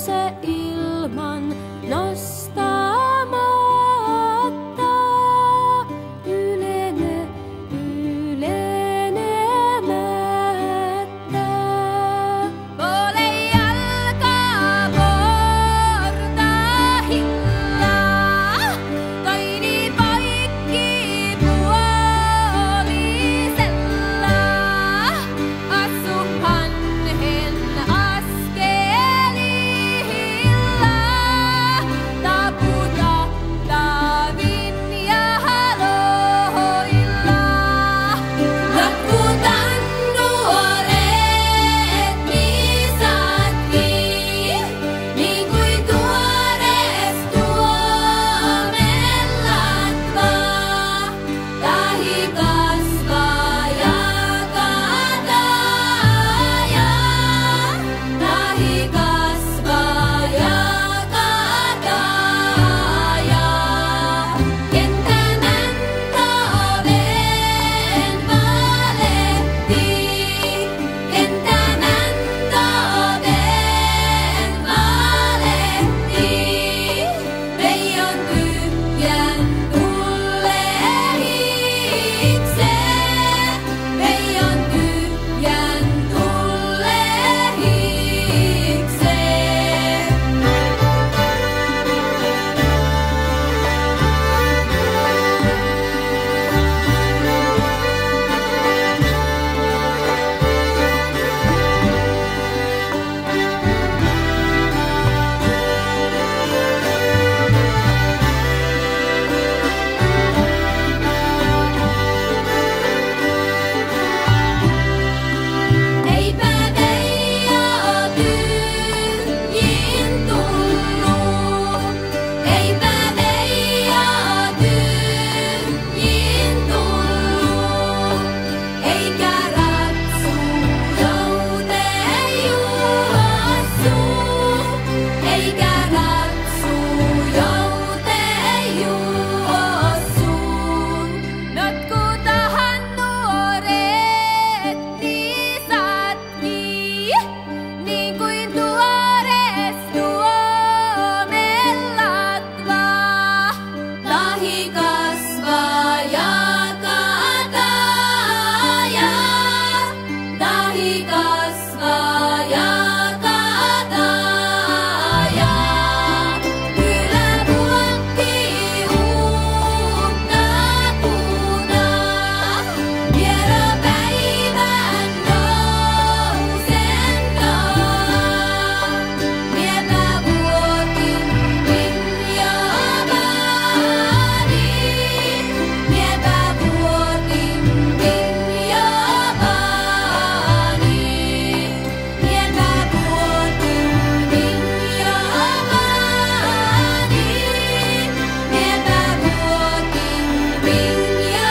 nouse ilman nostamatta. Ylene ylenemättä. Ole jalkaa portahilla, toini poikki puolisella. Asu hanhen askelihilla, taputa taavin ja haloilla. Nakkutan nuoret isatkin, niin kuin tuores tuomellatva. Tahi kasvaa ja kataja, tahi kasvaa ja kataja. Kentämän toven valehti, kentämän toven valehti. Peijon tyhjän tullehikse, peijon tyhjän tullehikse. Eipä Veijo tyhjin tullut, eipä Veijo tyhjin tullut, eikä ratsu jouteen juossut, eikä ratsu jouteen juossut. Notkutahan nuoret isatkin, niin kuin tuores tuomellatva. Tahi kasvaa ja kataja, tahi kasvaa ja kataja. Ylävuokki uutta puuta, vieropäivän nousentoon. Miepä vuotin vinjavaani, miepä vuotin vinjavaani, miepä vuotin vinjavaani, miepä vuotin vinjavaani.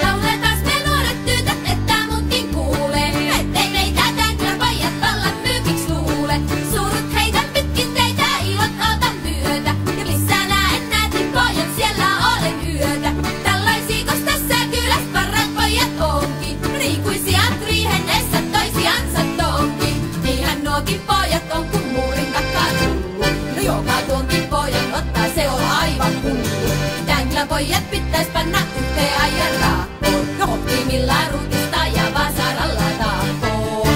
Lauletas me nuoret tytöt, että muutkin kuulee, ettei meitä tän kyllä pojat vallan myykiks luule. Surut heitän pitkin teitä, ilot ota myötä, ja missä näet nätin pojat, siellä olen yötä. Tällaisiikos tässä kyläs parhaat pojat onkin, riikuisiat riihennessä toisiansa tonkin. Niinhän nuokin pojat on, kun muurin takaa tullut. No joka tuonkin pojat ottaa, se on aivan hullu. Tän kyllä pojat pitäis panna yhteen ajan raakkoon, no hoppimillaan ruutista ja vasaralla taakkoon.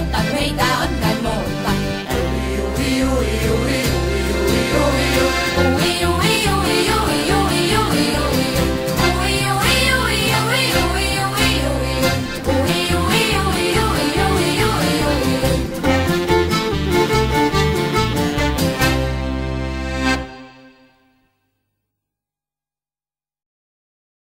totta, meitä on näin monta.